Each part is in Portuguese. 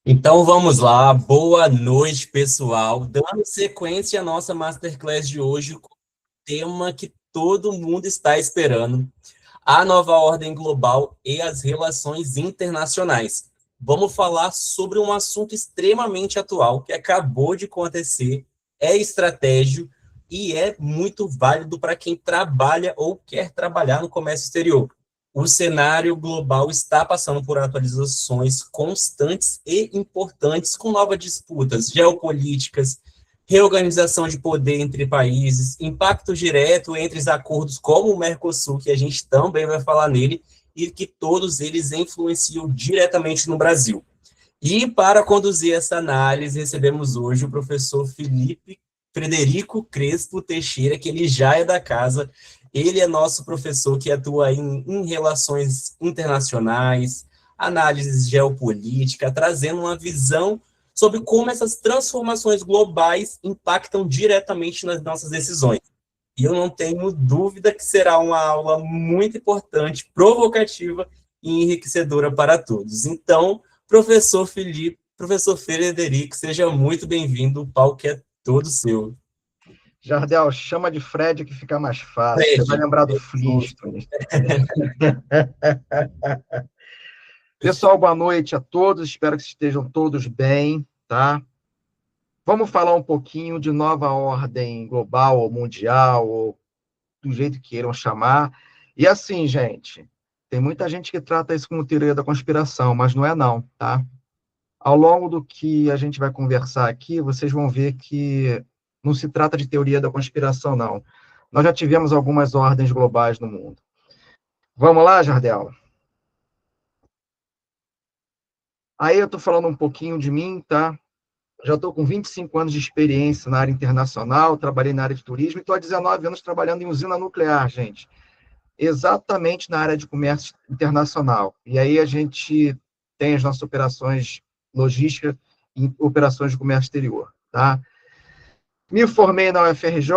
Então vamos lá, boa noite, pessoal. Dando sequência à nossa masterclass de hoje, com o tema que todo mundo está esperando: a nova ordem global e as relações internacionais. Vamos falar sobre um assunto extremamente atual que acabou de acontecer, é estratégico e é muito válido para quem trabalha ou quer trabalhar no comércio exterior. O cenário global está passando por atualizações constantes e importantes, com novas disputas geopolíticas, reorganização de poder entre países, impacto direto entre os acordos como o Mercosul, que a gente também vai falar nele, e que todos eles influenciam diretamente no Brasil. E para conduzir essa análise, recebemos hoje o professor Frederico Crespo Teixeira, que ele já é da casa. Ele é nosso professor que atua em relações internacionais, análise geopolítica, trazendo uma visão sobre como essas transformações globais impactam diretamente nas nossas decisões. E eu não tenho dúvida que será uma aula muito importante, provocativa e enriquecedora para todos. Então, professor Frederico, seja muito bem-vindo, o palco é todo seu. Jardel, chama de Fred que fica mais fácil. Você vai Fred, lembrar do Flintstones. Pessoal, boa noite a todos. Espero que estejam todos bem, tá? Vamos falar um pouquinho de nova ordem global ou mundial, ou do jeito que queiram chamar. E assim, gente, tem muita gente que trata isso como teoria da conspiração, mas não é não, tá? Ao longo do que a gente vai conversar aqui, vocês vão ver que não se trata de teoria da conspiração, não. Nós já tivemos algumas ordens globais no mundo. Vamos lá, Jardel? Aí eu estou falando um pouquinho de mim, tá? Já estou com 25 anos de experiência na área internacional, trabalhei na área de turismo e estou há 19 anos trabalhando em usina nuclear, gente. Exatamente na área de comércio internacional. E aí a gente tem as nossas operações logísticas e operações de comércio exterior, tá? Me formei na UFRJ,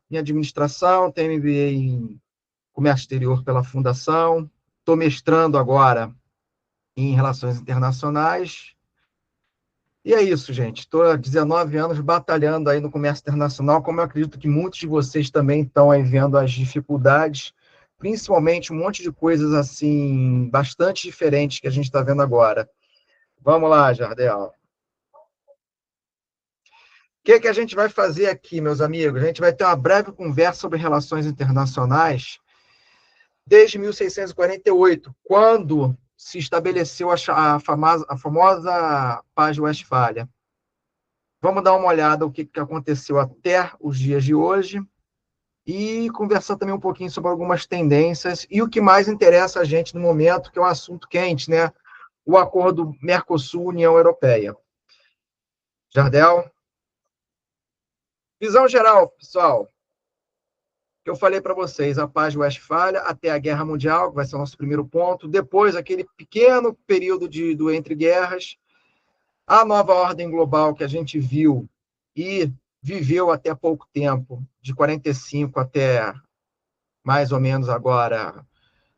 em administração, tenho MBA em comércio exterior pela Fundação, estou mestrando agora em relações internacionais. E é isso, gente. Estou há 19 anos batalhando aí no comércio internacional, como eu acredito que muitos de vocês também estão aí vendo as dificuldades, principalmente um monte de coisas assim, bastante diferentes que a gente está vendo agora. Vamos lá, Jardel. O que a gente vai fazer aqui, meus amigos? A gente vai ter uma breve conversa sobre relações internacionais desde 1648, quando se estabeleceu a famosa Paz de Westfália. Vamos dar uma olhada no que aconteceu até os dias de hoje e conversar também um pouquinho sobre algumas tendências e o que mais interessa a gente no momento, que é um assunto quente, né? O acordo Mercosul-União Europeia. Jardel? Visão geral, pessoal, que eu falei para vocês, a Paz de Westfália até a Guerra Mundial, que vai ser o nosso primeiro ponto, depois aquele pequeno período do entre-guerras, a nova ordem global que a gente viu e viveu até pouco tempo, de 45 até mais ou menos agora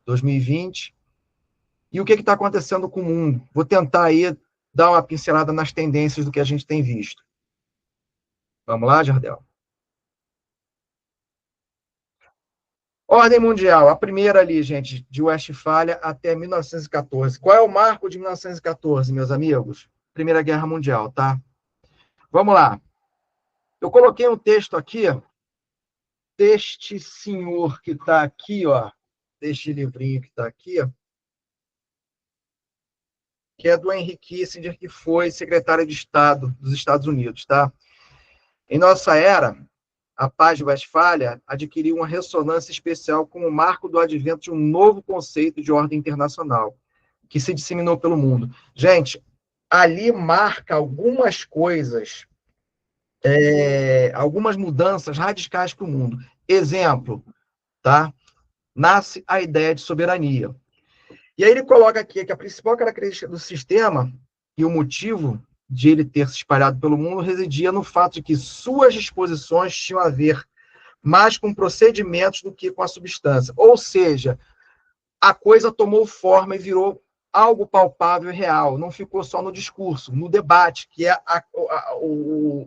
2020, e o que está acontecendo com o mundo. Vou tentar aí dar uma pincelada nas tendências do que a gente tem visto. Vamos lá, Jardel? Ordem mundial, a primeira ali, gente, de Westfália até 1914. Qual é o marco de 1914, meus amigos? Primeira Guerra Mundial, tá? Vamos lá. Eu coloquei um texto aqui, deste senhor que está aqui, ó, deste livrinho que está aqui, ó, que é do Henry Kissinger, que foi secretário de Estado dos Estados Unidos, tá? Em nossa era, a Paz de Westfália adquiriu uma ressonância especial como marco do advento de um novo conceito de ordem internacional, que se disseminou pelo mundo. Gente, ali marca algumas coisas, algumas mudanças radicais para o mundo. Exemplo, tá? Nasce a ideia de soberania. E aí ele coloca aqui que a principal característica do sistema e o motivo de ele ter se espalhado pelo mundo residia no fato de que suas disposições tinham a ver mais com procedimentos do que com a substância. Ou seja, a coisa tomou forma e virou algo palpável e real, não ficou só no discurso, no debate, que é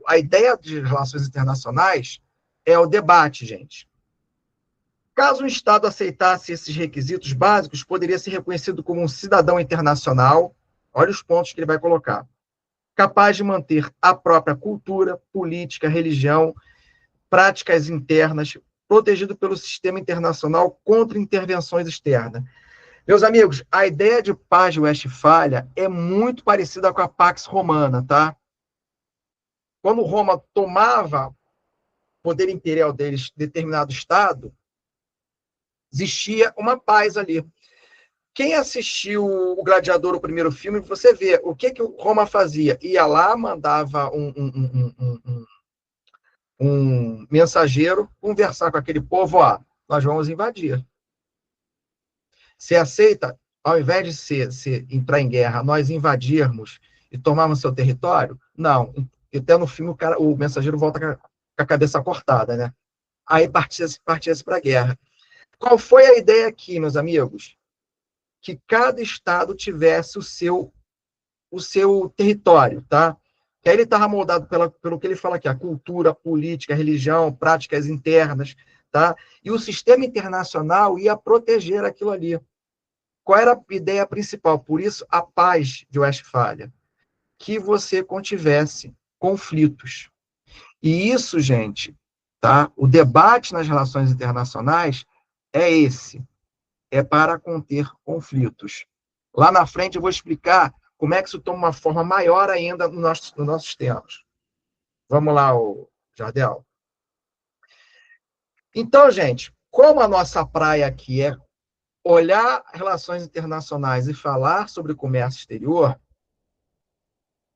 a ideia de relações internacionais é o debate, gente. Caso um Estado aceitasse esses requisitos básicos, poderia ser reconhecido como um cidadão internacional, olha os pontos que ele vai colocar, capaz de manter a própria cultura, política, religião, práticas internas, protegido pelo sistema internacional contra intervenções externas. Meus amigos, a ideia de paz de Westfália é muito parecida com a Pax Romana, tá? Quando Roma tomava poder imperial deles, determinado estado, existia uma paz ali. Quem assistiu o Gladiador, o primeiro filme, você vê o que Roma fazia. Ia lá, mandava um mensageiro conversar com aquele povo, nós vamos invadir. Você aceita, ao invés de entrar em guerra, nós invadirmos e tomarmos seu território? Não. Até no filme o mensageiro volta com a cabeça cortada, né? Aí partia-se para a guerra. Qual foi a ideia aqui, meus amigos? Que cada estado tivesse o seu território, tá? Que aí ele estava moldado pelo que ele fala aqui, a cultura, a política, a religião, práticas internas, tá? E o sistema internacional ia proteger aquilo ali. Qual era a ideia principal? Por isso, a paz de Westfália. Que você contivesse conflitos. E isso, gente, tá? O debate nas relações internacionais é esse. É para conter conflitos. Lá na frente eu vou explicar como é que isso toma uma forma maior ainda nos nossos tempos. Vamos lá, Jardel. Então, gente, como a nossa praia aqui é olhar relações internacionais e falar sobre comércio exterior,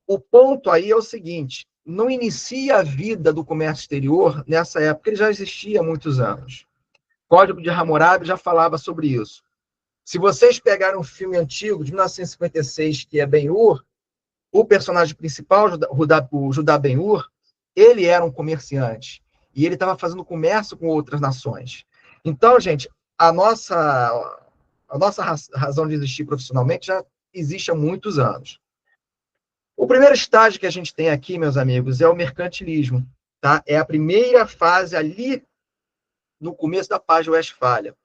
o ponto aí é o seguinte, não inicia a vida do comércio exterior nessa época, ele já existia há muitos anos. O Código de Hammurabi já falava sobre isso. Se vocês pegarem um filme antigo, de 1956, que é Ben-Hur, o personagem principal, o Judá Ben-Hur, ele era um comerciante. E ele estava fazendo comércio com outras nações. Então, gente, a nossa razão de existir profissionalmente já existe há muitos anos. O primeiro estágio que a gente tem aqui, meus amigos, é o mercantilismo. Tá? É a primeira fase ali no começo da paz de Westfália.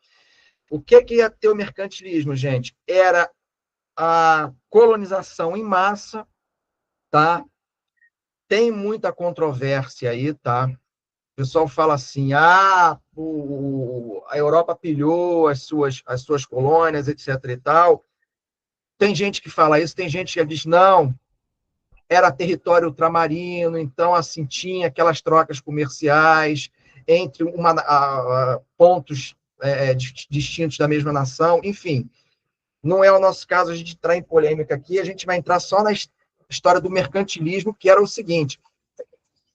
O que ia ter o mercantilismo, gente? Era a colonização em massa, tá? Tem muita controvérsia aí, tá? O pessoal fala assim, a Europa pilhou as suas colônias, etc e tal. Tem gente que fala isso, tem gente que diz, não, era território ultramarino, então, assim, tinha aquelas trocas comerciais entre pontos distintos da mesma nação, enfim. Não é o nosso caso a gente entrar em polêmica aqui, a gente vai entrar só na história do mercantilismo, que era o seguinte,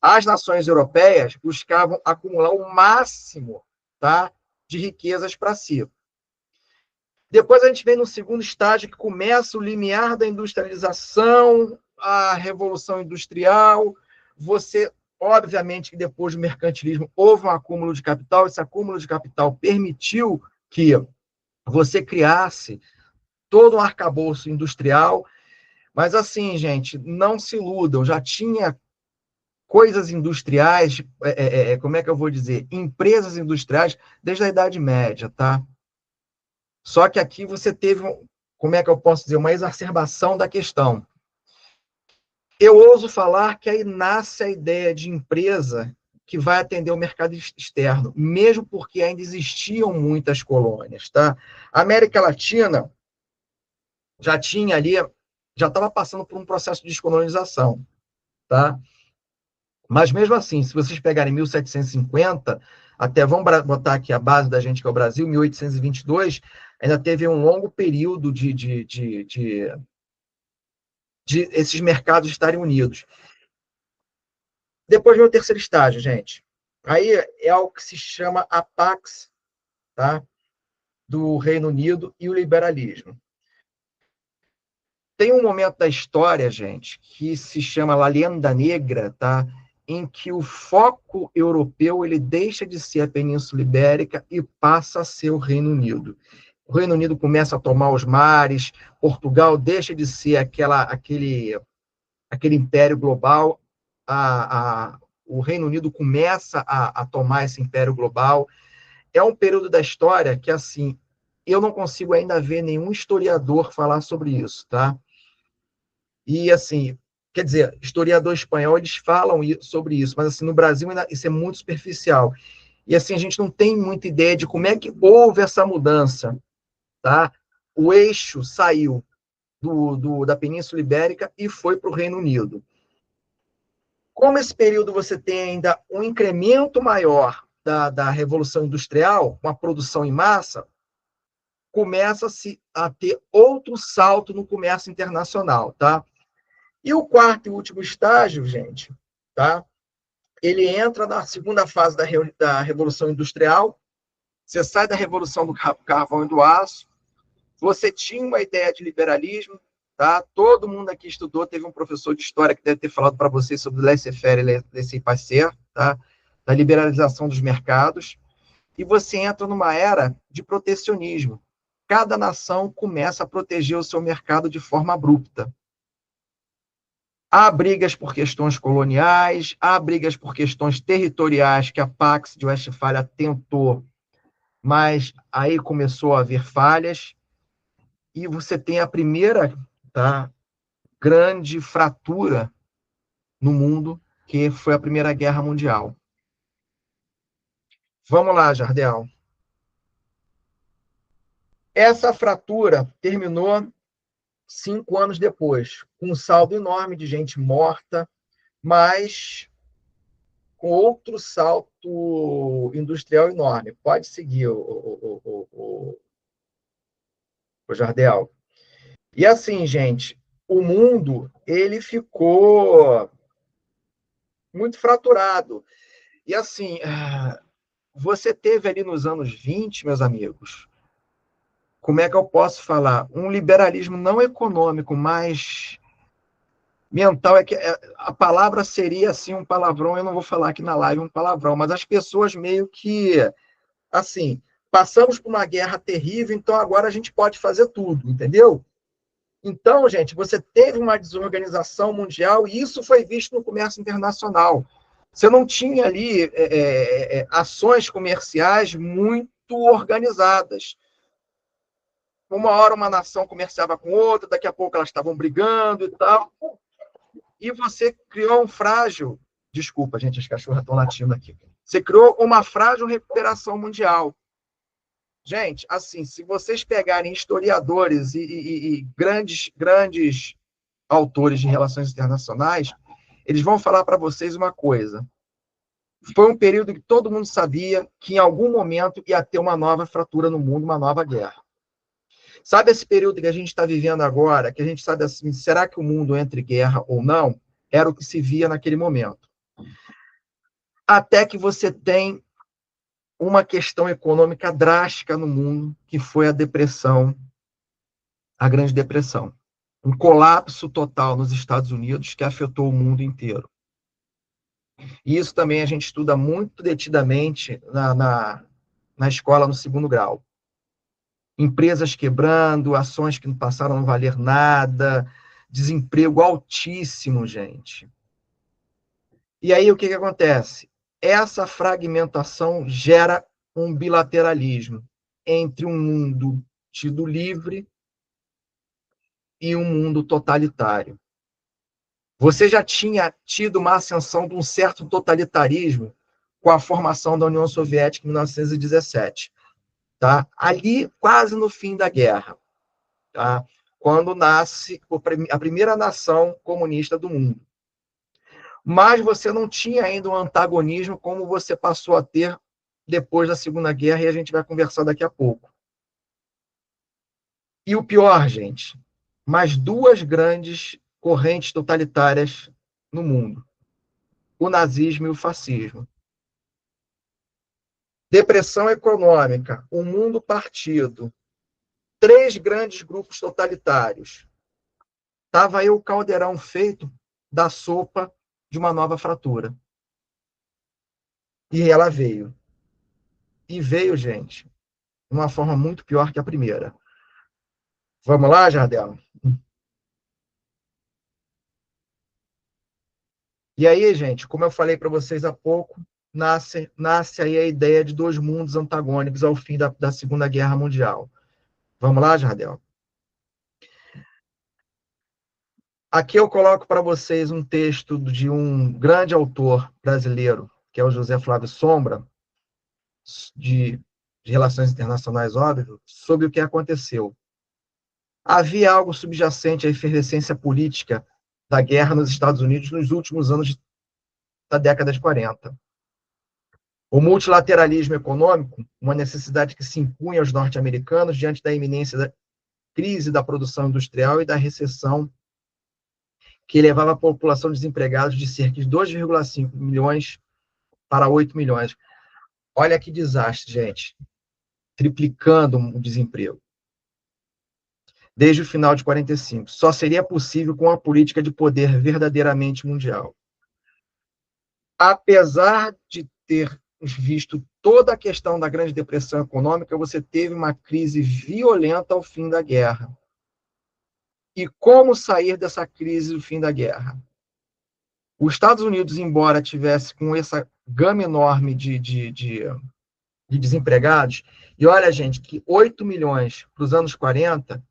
as nações europeias buscavam acumular o máximo, tá, de riquezas para si. Depois a gente vem no segundo estágio, que começa o limiar da industrialização, a Revolução Industrial. Você, obviamente, que depois do mercantilismo houve um acúmulo de capital, esse acúmulo de capital permitiu que você criasse todo um arcabouço industrial, mas assim, gente, não se iludam, já tinha coisas industriais, como é que eu vou dizer, empresas industriais desde a Idade Média, tá? Só que aqui você teve, como é que eu posso dizer, uma exacerbação da questão. Eu ouso falar que aí nasce a ideia de empresa que vai atender o mercado externo, mesmo porque ainda existiam muitas colônias, tá? A América Latina já tinha ali, já estava passando por um processo de descolonização, tá? Mas mesmo assim, se vocês pegarem 1750, até vamos botar aqui a base da gente, que é o Brasil, 1822, ainda teve um longo período de esses mercados estarem unidos. Depois vem o terceiro estágio, gente. Aí é o que se chama a Pax, tá? Do Reino Unido e o liberalismo. Tem um momento da história, gente, que se chama La Lenda Negra, tá? Em que o foco europeu ele deixa de ser a Península Ibérica e passa a ser o Reino Unido. o Reino Unido começa a tomar os mares, Portugal deixa de ser aquele império global, o Reino Unido começa a tomar esse império global. É um período da história que, assim, eu não consigo ainda ver nenhum historiador falar sobre isso, tá? E, assim, quer dizer, historiador espanhol, eles falam sobre isso, mas, assim, no Brasil ainda, isso é muito superficial. E, assim, a gente não tem muita ideia de como é que houve essa mudança, tá? O eixo saiu da Península Ibérica e foi para o Reino Unido. Como esse período você tem ainda um incremento maior da Revolução Industrial, uma produção em massa, começa-se a ter outro salto no comércio internacional, tá? E o quarto e último estágio, gente, tá? Ele entra na segunda fase da Revolução Industrial. Você sai da Revolução do Carvão e do Aço. Você tinha uma ideia de liberalismo, tá? Todo mundo aqui estudou, teve um professor de história que deve ter falado para vocês sobre laissez-faire e laissez-passer, tá? Da liberalização dos mercados. E você entra numa era de protecionismo. Cada nação começa a proteger o seu mercado de forma abrupta. Há brigas por questões coloniais, há brigas por questões territoriais que a Pax de Westfália tentou, mas aí começou a haver falhas, e você tem a primeira, tá, grande fratura no mundo, que foi a Primeira Guerra Mundial. Vamos lá, Jardel. Essa fratura terminou 5 anos depois, com um saldo enorme de gente morta, mas com outro salto industrial enorme. Pode seguir, o Jardel. E assim, gente, o mundo ele ficou muito fraturado. E assim, você teve ali nos anos 20, meus amigos, como é que eu posso falar? Um liberalismo não econômico, mas mental, é que a palavra seria assim um palavrão, eu não vou falar aqui na live um palavrão, mas as pessoas meio que, assim, passamos por uma guerra terrível, então agora a gente pode fazer tudo, entendeu? Então, gente, você teve uma desorganização mundial e isso foi visto no comércio internacional. Você não tinha ali ações comerciais muito organizadas. Uma hora uma nação comerciava com outra, daqui a pouco elas estavam brigando e tal. E você criou um frágil. Desculpa, gente, as cachorras estão latindo aqui. Você criou uma frágil recuperação mundial. Gente, assim, se vocês pegarem historiadores e grandes autores de relações internacionais, eles vão falar para vocês uma coisa. Foi um período que todo mundo sabia que em algum momento ia ter uma nova fratura no mundo, uma nova guerra. Sabe esse período que a gente está vivendo agora, que a gente sabe assim, será que o mundo entra em guerra ou não? Era o que se via naquele momento. Até que você tem uma questão econômica drástica no mundo, que foi a depressão, a Grande Depressão. Um colapso total nos Estados Unidos que afetou o mundo inteiro. E isso também a gente estuda muito detidamente na escola no segundo grau. Empresas quebrando, ações que passaram a não valer nada, desemprego altíssimo, gente. E aí o que acontece? Essa fragmentação gera um bilateralismo entre um mundo tido livre e um mundo totalitário. Você já tinha tido uma ascensão de um certo totalitarismo com a formação da União Soviética em 1917, tá? Ali, quase no fim da guerra, tá? Quando nasce a primeira nação comunista do mundo. Mas você não tinha ainda um antagonismo como você passou a ter depois da Segunda Guerra, e a gente vai conversar daqui a pouco. E o pior, gente, mais duas grandes correntes totalitárias no mundo: o nazismo e o fascismo. Depressão econômica, o mundo partido, 3 grandes grupos totalitários. Estava aí o caldeirão feito da sopa de uma nova fratura. E ela veio. E veio, gente, de uma forma muito pior que a primeira. Vamos lá, Jardel? E aí, gente, como eu falei para vocês há pouco, nasce aí a ideia de dois mundos antagônicos ao fim da Segunda Guerra Mundial. Vamos lá, Jardel? Aqui eu coloco para vocês um texto de um grande autor brasileiro, que é o José Flávio Sombra, de, de Relações Internacionais, óbvio, sobre o que aconteceu. Havia algo subjacente à efervescência política da guerra nos Estados Unidos nos últimos anos da década de 40. O multilateralismo econômico, uma necessidade que se impunha aos norte-americanos diante da iminência da crise da produção industrial e da recessão que levava a população de desempregados de cerca de 2,5 milhões para 8 milhões. Olha que desastre, gente. Triplicando o desemprego. Desde o final de 45. Só seria possível com uma política de poder verdadeiramente mundial. Apesar de ter visto toda a questão da Grande Depressão econômica, você teve uma crise violenta ao fim da guerra. E como sair dessa crise do fim da guerra? Os Estados Unidos, embora tivesse com essa gama enorme de desempregados, e olha, gente, que 8 milhões para os anos 40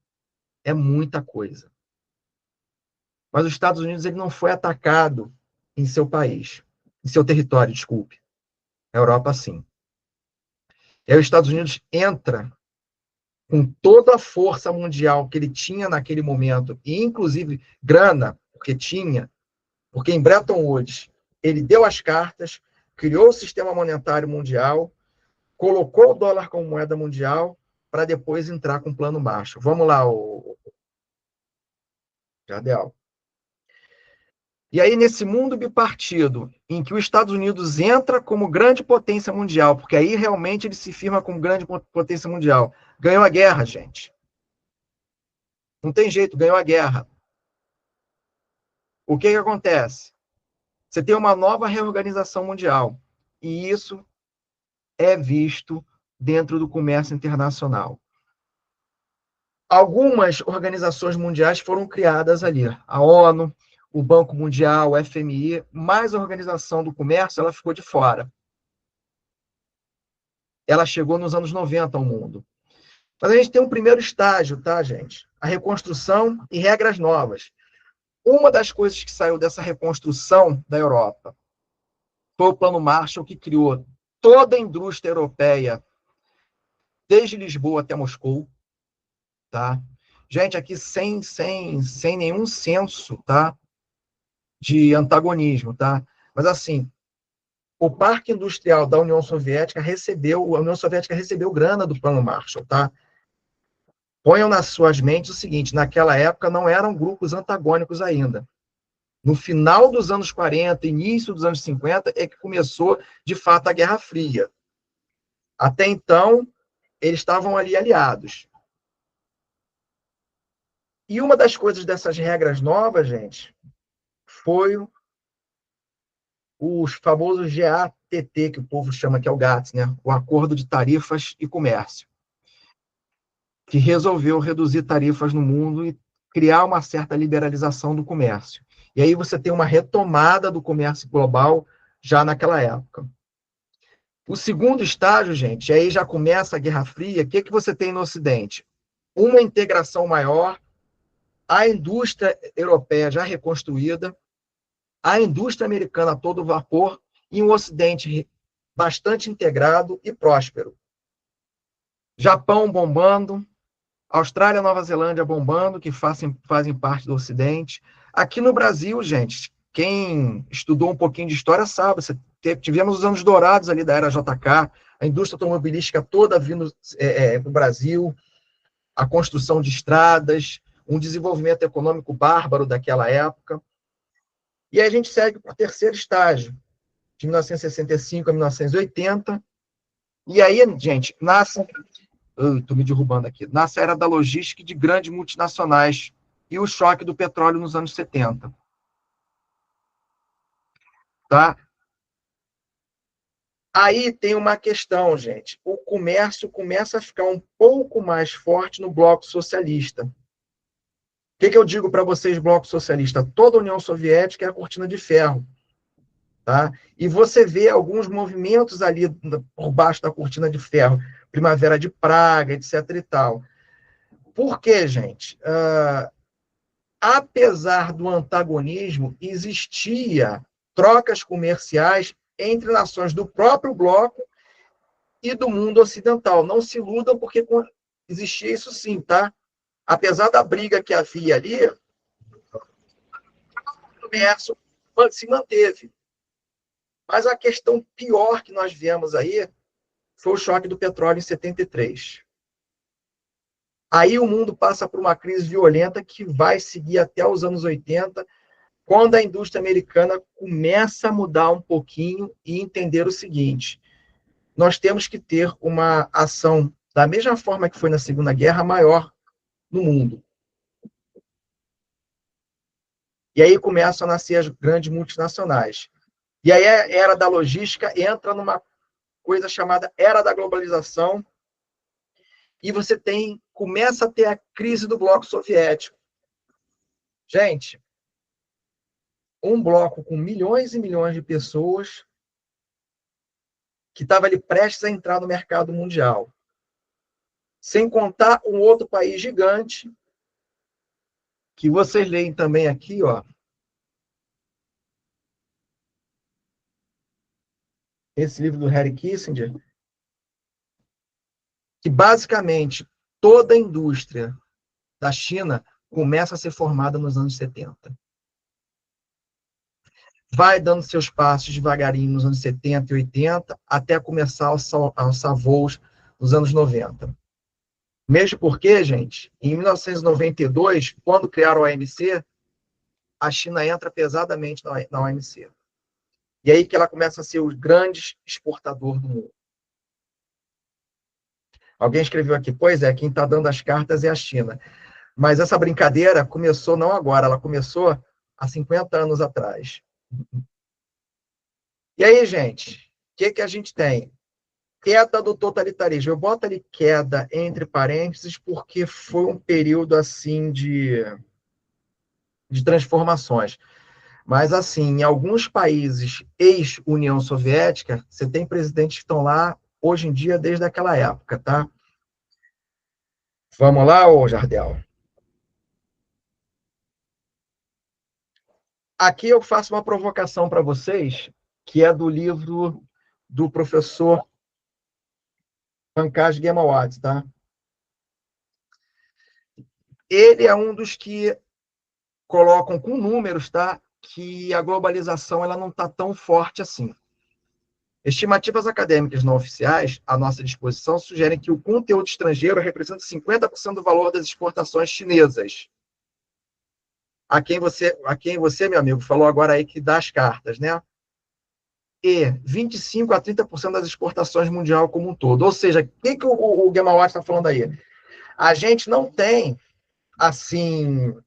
é muita coisa. Mas os Estados Unidos ele não foi atacado em seu país, em seu território, desculpe. A Europa, sim. E aí os Estados Unidos entra com toda a força mundial que ele tinha naquele momento, e inclusive grana, porque em Bretton Woods ele deu as cartas, criou o sistema monetário mundial, colocou o dólar como moeda mundial, para depois entrar com o plano Marshall. Vamos lá, Jardel. E aí, nesse mundo bipartido, em que os Estados Unidos entra como grande potência mundial, porque aí realmente ele se firma como grande potência mundial, ganhou a guerra, gente. Não tem jeito, ganhou a guerra. O que acontece? Você tem uma nova reorganização mundial, e isso é visto dentro do comércio internacional. Algumas organizações mundiais foram criadas ali, a ONU, o Banco Mundial, o FMI, mas a Organização do Comércio ela ficou de fora. Ela chegou nos anos 90 ao mundo. Mas a gente tem um primeiro estágio, tá, gente? A reconstrução e regras novas. Uma das coisas que saiu dessa reconstrução da Europa foi o Plano Marshall, que criou toda a indústria europeia, desde Lisboa até Moscou, tá? Gente, aqui sem nenhum senso, tá? De antagonismo, tá? Mas, assim, o Parque Industrial da União Soviética recebeu grana do Plano Marshall, tá? Ponham nas suas mentes o seguinte, naquela época não eram grupos antagônicos ainda. No final dos anos 40, início dos anos 50, é que começou, de fato, a Guerra Fria. Até então, eles estavam ali aliados. E uma das coisas dessas regras novas, gente, foi os famosos GATT, que o povo chama, que é o GATT, né? O Acordo de Tarifas e Comércio, que resolveu reduzir tarifas no mundo e criar uma certa liberalização do comércio. E aí você tem uma retomada do comércio global já naquela época. O segundo estágio, gente, aí já começa a Guerra Fria. O que você tem no Ocidente? Uma integração maior, a indústria europeia já reconstruída, a indústria americana a todo vapor e um Ocidente bastante integrado e próspero. Japão bombando, Austrália e Nova Zelândia bombando, que fazem parte do Ocidente. Aqui no Brasil, gente, quem estudou um pouquinho de história sabe, tivemos os anos dourados ali da era JK, a indústria automobilística toda vindo para o Brasil, a construção de estradas, um desenvolvimento econômico bárbaro daquela época. E aí a gente segue para o terceiro estágio, de 1965 a 1980. E aí, gente, estou me derrubando aqui. Nasce a era da logística e de grandes multinacionais e o choque do petróleo nos anos 70. Tá? Aí tem uma questão, gente. O comércio começa a ficar um pouco mais forte no bloco socialista. O que eu digo para vocês, bloco socialista? Toda a União Soviética é a cortina de ferro. Tá? E você vê alguns movimentos ali por baixo da cortina de ferro, Primavera de Praga, etc. e tal. Por quê, gente? Apesar do antagonismo, existia trocas comerciais entre nações do próprio bloco e do mundo ocidental. Não se iludam, porque existia isso sim, tá? Apesar da briga que havia ali, o comércio se manteve. Mas a questão pior que nós vemos aí foi o choque do petróleo em 73. Aí o mundo passa por uma crise violenta que vai seguir até os anos 80, quando a indústria americana começa a mudar um pouquinho e entender o seguinte: nós temos que ter uma ação, da mesma forma que foi na Segunda Guerra, maior no mundo. E aí começam a nascer as grandes multinacionais. E aí a era da logística entra numa coisa chamada era da globalização, e você começa a ter a crise do bloco soviético. Gente, um bloco com milhões e milhões de pessoas que estava ali prestes a entrar no mercado mundial. Sem contar um outro país gigante, que vocês leem também aqui, ó. Esse livro do Henry Kissinger, que basicamente toda a indústria da China começa a ser formada nos anos 70. Vai dando seus passos devagarinho nos anos 70 e 80, até começar a alçar voos nos anos 90. Mesmo porque, gente, em 1992, quando criaram a OMC, a China entra pesadamente na OMC. E aí que ela começa a ser o grande exportador do mundo. Alguém escreveu aqui, pois é, quem está dando as cartas é a China. Mas essa brincadeira começou não agora, ela começou há 50 anos atrás. E aí, gente, o que a gente tem? Queda do totalitarismo. Eu boto ali queda entre parênteses porque foi um período assim de transformações. Mas, assim, em alguns países ex-União Soviética, você tem presidentes que estão lá hoje em dia desde aquela época, tá? Vamos lá, ô Jardel? Aqui eu faço uma provocação para vocês, que é do livro do professor Pankaj Ghemawat, tá? Ele é um dos que colocam com números, tá? Que a globalização ela não está tão forte assim. Estimativas acadêmicas não oficiais à nossa disposição sugerem que o conteúdo estrangeiro representa 50% do valor das exportações chinesas. A quem você, meu amigo, falou agora aí que dá as cartas, né? E 25 a 30% das exportações mundial como um todo. Ou seja, o que o Gemawat está falando aí? A gente não tem, assim,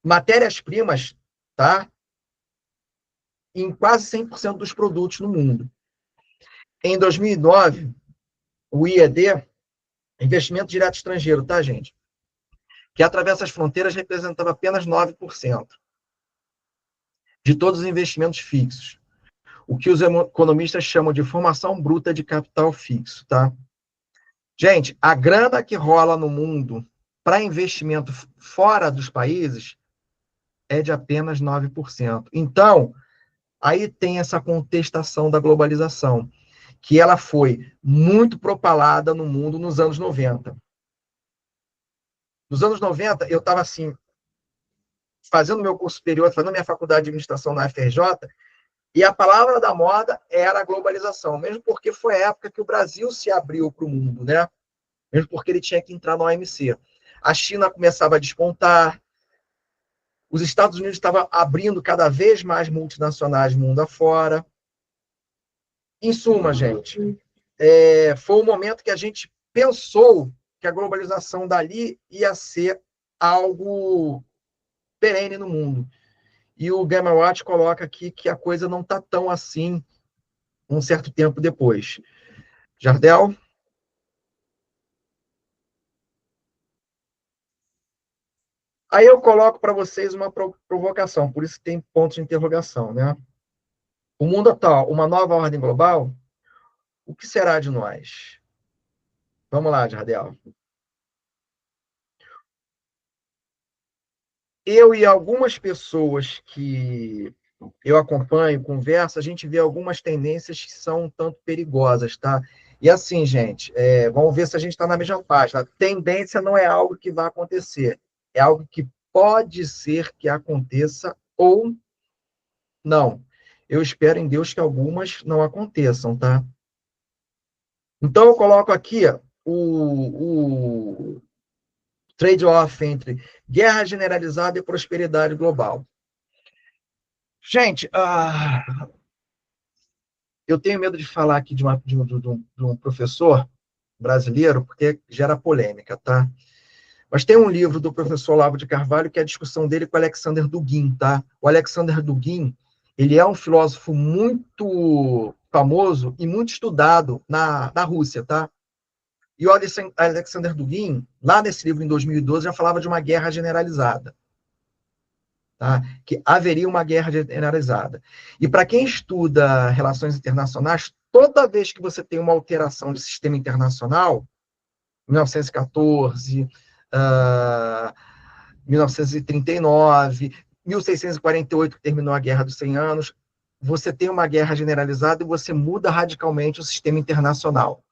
matérias-primas, tá? Em quase 100% dos produtos no mundo. Em 2009, o IED, investimento direto estrangeiro, tá, gente? Que atravessa as fronteiras representava apenas 9% de todos os investimentos fixos, o que os economistas chamam de formação bruta de capital fixo, tá? Gente, a grana que rola no mundo para investimento fora dos países é de apenas 9%. Então, aí tem essa contestação da globalização, que ela foi muito propalada no mundo nos anos 90. Nos anos 90, eu estava assim, fazendo meu curso superior, fazendo minha faculdade de administração na FRJ, e a palavra da moda era a globalização, mesmo porque foi a época que o Brasil se abriu para o mundo, né? Mesmo porque ele tinha que entrar na OMC. A China começava a despontar, os Estados Unidos estavam abrindo cada vez mais multinacionais mundo afora. Em suma, gente, foi o momento que a gente pensou que a globalização dali ia ser algo perene no mundo. E o Gamma Watch coloca aqui que a coisa não está tão assim um certo tempo depois. Jardel? Aí eu coloco para vocês uma provocação, por isso tem pontos de interrogação, né? O mundo atual, uma nova ordem global, o que será de nós? Vamos lá, Jardel. Eu e algumas pessoas que eu acompanho, converso, a gente vê algumas tendências que são um tanto perigosas, tá? E assim, gente, vamos ver se a gente está na mesma página. Tendência não é algo que vai acontecer, é algo que pode ser que aconteça ou não. Eu espero em Deus que algumas não aconteçam, tá? Então, eu coloco aqui ó, o trade-off entre guerra generalizada e prosperidade global. Gente, eu tenho medo de falar aqui de um professor brasileiro, porque gera polêmica, tá? Mas tem um livro do professor Olavo de Carvalho, que é a discussão dele com o Alexander Dugin, tá? O Alexander Dugin, ele é um filósofo muito famoso e muito estudado na Rússia, tá? E o Alexander Dugin, lá nesse livro, em 2012, já falava de uma guerra generalizada. Tá? Que haveria uma guerra generalizada. E para quem estuda relações internacionais, toda vez que você tem uma alteração de sistema internacional, 1914, 1939, 1648, que terminou a Guerra dos 100 Anos, você tem uma guerra generalizada e você muda radicalmente o sistema internacional.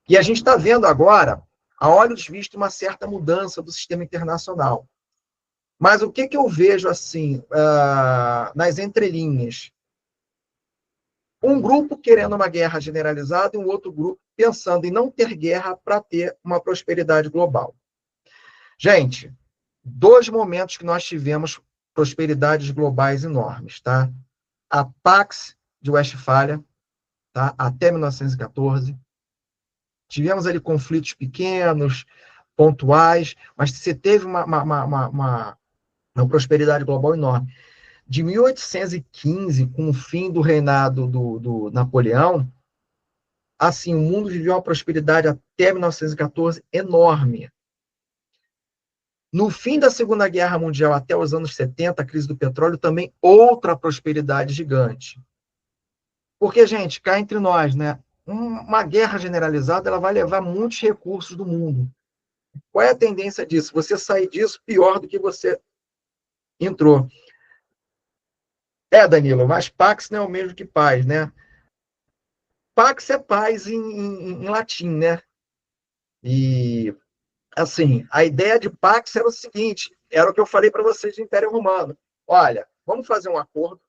E a gente está vendo agora, a olhos vistos, uma certa mudança do sistema internacional. Mas o que eu vejo assim nas entrelinhas? Um grupo querendo uma guerra generalizada e um outro grupo pensando em não ter guerra para ter uma prosperidade global. Gente, dois momentos que nós tivemos prosperidades globais enormes, tá? A Pax de Westfália, tá? Até 1914. Tivemos ali conflitos pequenos, pontuais, mas você teve uma prosperidade global enorme. De 1815, com o fim do reinado do Napoleão, assim, o mundo viveu uma prosperidade até 1914 enorme. No fim da Segunda Guerra Mundial, até os anos 70, a crise do petróleo, também outra prosperidade gigante. Porque, gente, cá entre nós, né? Uma guerra generalizada ela vai levar muitos recursos do mundo. Qual é a tendência disso? Você sair disso pior do que você entrou. Danilo, mas Pax não é o mesmo que paz, né? Pax é paz em latim, né? E, assim, a ideia de Pax era o seguinte, era o que eu falei para vocês do Império Romano. Olha, vamos fazer um acordo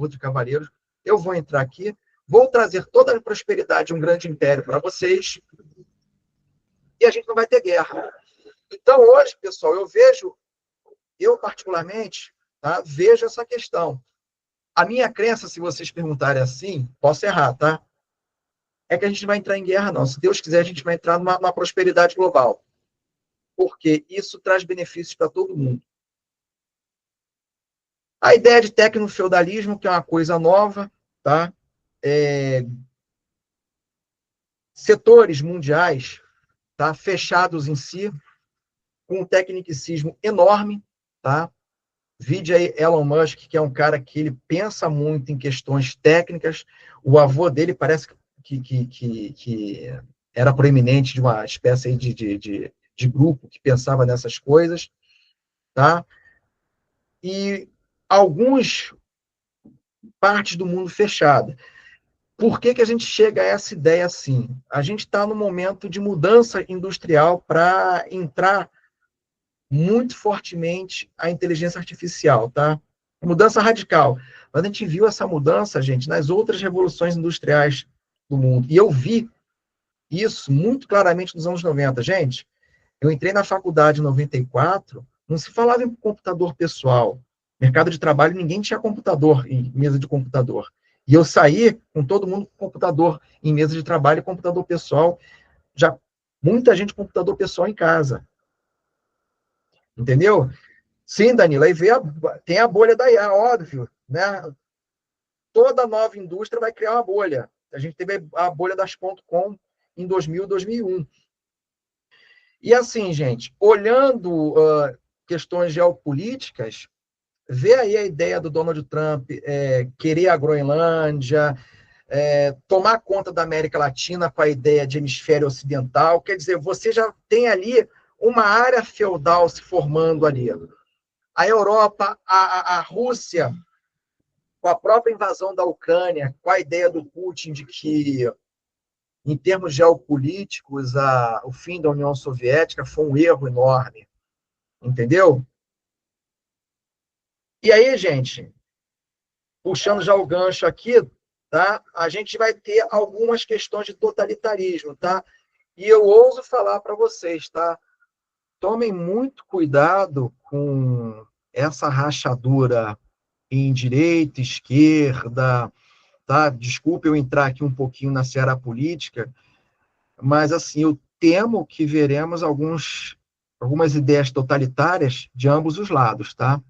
de cavalheiros, eu vou entrar aqui, vou trazer toda a prosperidade de um grande império para vocês, e a gente não vai ter guerra. Então, hoje, pessoal, eu particularmente, tá, vejo essa questão. A minha crença, se vocês perguntarem assim, posso errar, tá? É que a gente vai entrar em guerra, não. Se Deus quiser, a gente vai entrar numa prosperidade global. Porque isso traz benefícios para todo mundo. A ideia de tecnofeudalismo, que é uma coisa nova, tá? Setores mundiais, tá? Fechados em si, com um tecnicismo enorme, tá? Vide aí Elon Musk, que é um cara que ele pensa muito em questões técnicas. O avô dele parece que era proeminente de uma espécie aí de grupo que pensava nessas coisas, tá? E algumas partes do mundo fechada. Por que a gente chega a essa ideia assim? A gente está no momento de mudança industrial para entrar muito fortemente a inteligência artificial, tá? Mudança radical. Mas a gente viu essa mudança, gente, nas outras revoluções industriais do mundo. E eu vi isso muito claramente nos anos 90. Gente, eu entrei na faculdade em 94, não se falava em computador pessoal. Mercado de trabalho, ninguém tinha computador em mesa de computador. E eu saí com todo mundo com computador em mesa de trabalho e computador pessoal. Já muita gente com computador pessoal em casa. Entendeu? Sim, Danilo, aí tem a bolha da IA, óbvio, né? Toda nova indústria vai criar uma bolha. A gente teve a bolha das .com em 2000, 2001. E assim, gente, olhando questões geopolíticas, vê aí a ideia do Donald Trump querer a Groenlândia, tomar conta da América Latina com a ideia de hemisfério ocidental. Quer dizer, você já tem ali uma área feudal se formando ali. A Europa, a Rússia, com a própria invasão da Ucrânia, com a ideia do Putin de que, em termos geopolíticos, o fim da União Soviética foi um erro enorme. Entendeu? E aí, gente, puxando já o gancho aqui, tá? A gente vai ter algumas questões de totalitarismo, tá? E eu ouso falar para vocês, tá? Tomem muito cuidado com essa rachadura em direita, esquerda, tá? Desculpe eu entrar aqui um pouquinho na seara política, mas assim, eu temo que veremos algumas ideias totalitárias de ambos os lados, tá?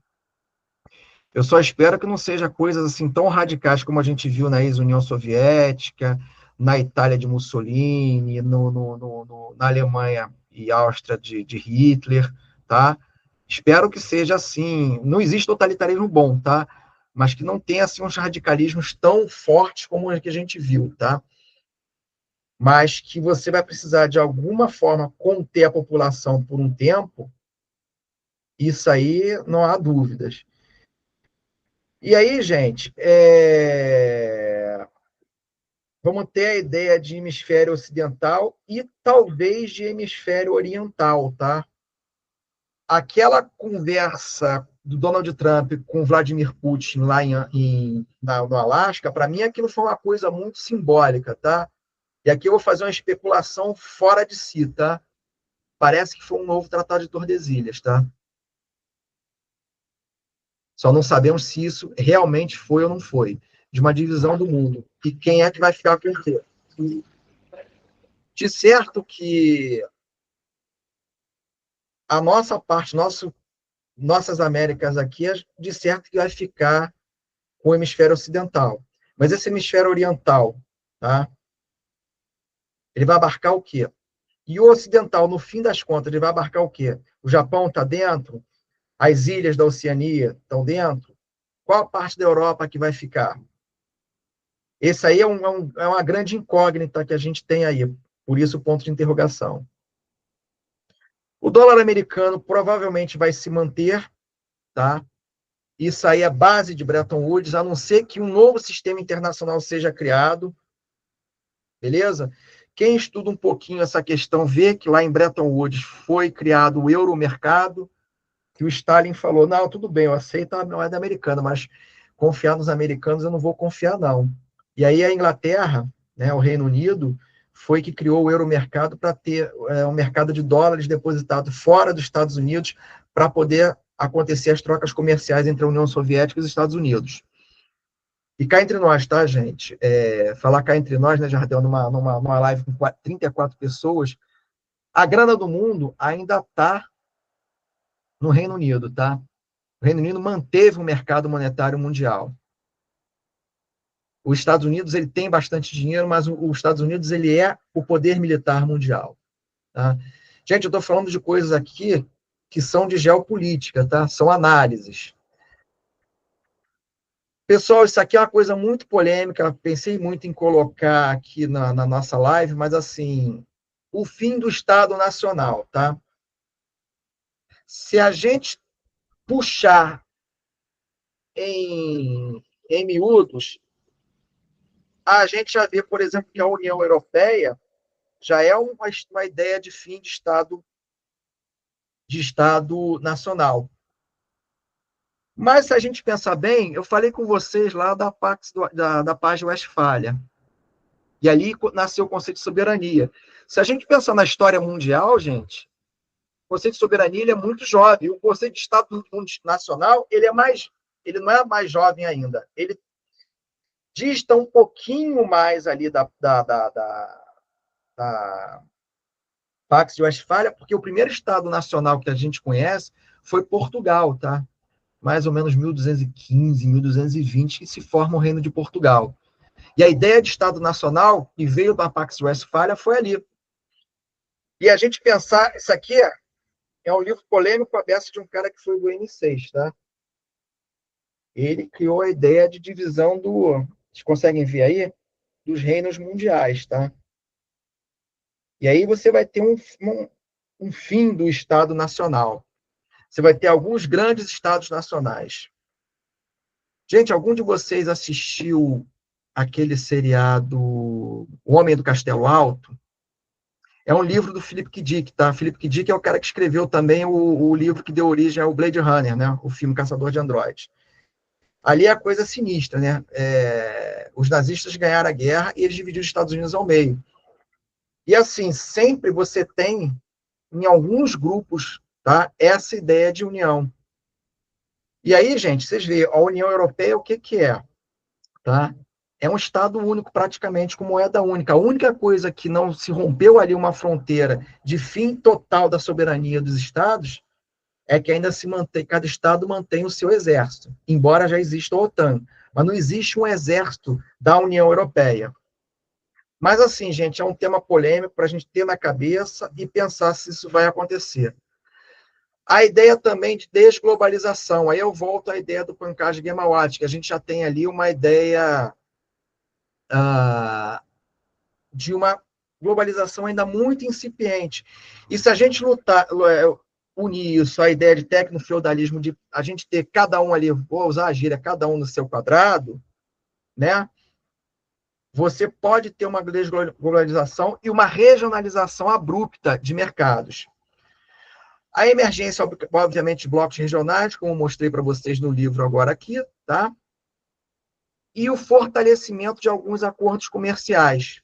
Eu só espero que não seja coisas assim tão radicais como a gente viu na ex-União Soviética, na Itália de Mussolini, na Alemanha e Áustria de Hitler, tá? Espero que seja assim. Não existe totalitarismo bom, tá? Mas que não tenha assim uns radicalismos tão fortes como o que a gente viu, tá? Mas que você vai precisar de alguma forma conter a população por um tempo. Isso aí não há dúvidas. E aí, gente, vamos ter a ideia de hemisfério ocidental e talvez de hemisfério oriental, tá? Aquela conversa do Donald Trump com Vladimir Putin lá no Alasca, para mim aquilo foi uma coisa muito simbólica, tá? E aqui eu vou fazer uma especulação fora de si, tá? Parece que foi um novo Tratado de Tordesilhas, tá? Só não sabemos se isso realmente foi ou não foi. De uma divisão do mundo. E quem é que vai ficar com o quê? De certo que a nossa parte, nossas Américas aqui, de certo que vai ficar com o hemisfério ocidental. Mas esse hemisfério oriental, tá? Ele vai abarcar o quê? E o ocidental, no fim das contas, ele vai abarcar o quê? O Japão está dentro? As ilhas da Oceania estão dentro? Qual a parte da Europa que vai ficar? Esse aí é uma grande incógnita que a gente tem aí. Por isso, o ponto de interrogação. O dólar americano provavelmente vai se manter, tá? Isso aí é base de Bretton Woods, a não ser que um novo sistema internacional seja criado, beleza? Quem estuda um pouquinho essa questão vê que lá em Bretton Woods foi criado o euromercado, que o Stalin falou, não, tudo bem, eu aceito a moeda americana, mas confiar nos americanos eu não vou confiar, não. E aí a Inglaterra, né, o Reino Unido, foi que criou o euromercado para ter um mercado de dólares depositado fora dos Estados Unidos para poder acontecer as trocas comerciais entre a União Soviética e os Estados Unidos. E cá entre nós, tá, gente? Falar cá entre nós, né, Jardel, numa live com 34 pessoas, a grana do mundo ainda está no Reino Unido, tá? O Reino Unido manteve o mercado monetário mundial. Os Estados Unidos ele tem bastante dinheiro, mas os Estados Unidos ele é o poder militar mundial. Tá? Gente, eu estou falando de coisas aqui que são de geopolítica, tá? São análises. Pessoal, isso aqui é uma coisa muito polêmica, pensei muito em colocar aqui na nossa live, mas assim, o fim do Estado Nacional, tá? Se a gente puxar em miúdos, a gente já vê, por exemplo, que a União Europeia já é uma ideia de fim de Estado nacional. Mas, se a gente pensar bem, eu falei com vocês lá da Paz de Westfália. E ali nasceu o conceito de soberania. Se a gente pensar na história mundial, gente, o conceito de soberania ele é muito jovem. O conceito de Estado nacional ele não é mais jovem ainda. Ele dista um pouquinho mais ali da Pax de Westfália, porque o primeiro Estado nacional que a gente conhece foi Portugal, tá? Mais ou menos 1215, 1220, que se forma o Reino de Portugal. E a ideia de Estado Nacional, que veio da Pax Westphalia, foi ali. E a gente pensar, isso aqui é um livro polêmico aberto de um cara que foi do N6, tá? Ele criou a ideia de divisão vocês conseguem ver aí? Dos reinos mundiais, tá? E aí você vai ter um fim do Estado Nacional. Você vai ter alguns grandes Estados nacionais. Gente, algum de vocês assistiu aquele seriado O Homem do Castelo Alto? É um livro do Philip K. Dick, tá? Philip K. Dick é o cara que escreveu também o livro que deu origem ao Blade Runner, né? O filme Caçador de Androides. Ali é a coisa sinistra, né? Os nazistas ganharam a guerra e eles dividiram os Estados Unidos ao meio. E assim, sempre você tem, em alguns grupos, tá? Essa ideia de união. E aí, gente, vocês veem, a União Europeia, o que que é? Tá? É um Estado único, praticamente, com moeda única. A única coisa que não se rompeu ali uma fronteira de fim total da soberania dos Estados é que ainda se mantém, cada Estado mantém o seu exército, embora já exista a OTAN. Mas não existe um exército da União Europeia. Mas, assim, gente, é um tema polêmico para a gente ter na cabeça e pensar se isso vai acontecer. A ideia também de desglobalização. Aí eu volto à ideia do Pankaj Ghemawat, que a gente já tem ali uma ideia de uma globalização ainda muito incipiente. E se a gente unir isso à ideia de tecnofeudalismo, de a gente ter cada um ali, vou usar a gíria, cada um no seu quadrado, né? Você pode ter uma desglobalização e uma regionalização abrupta de mercados. A emergência, obviamente, de blocos regionais, como mostrei para vocês no livro agora aqui, tá? E o fortalecimento de alguns acordos comerciais.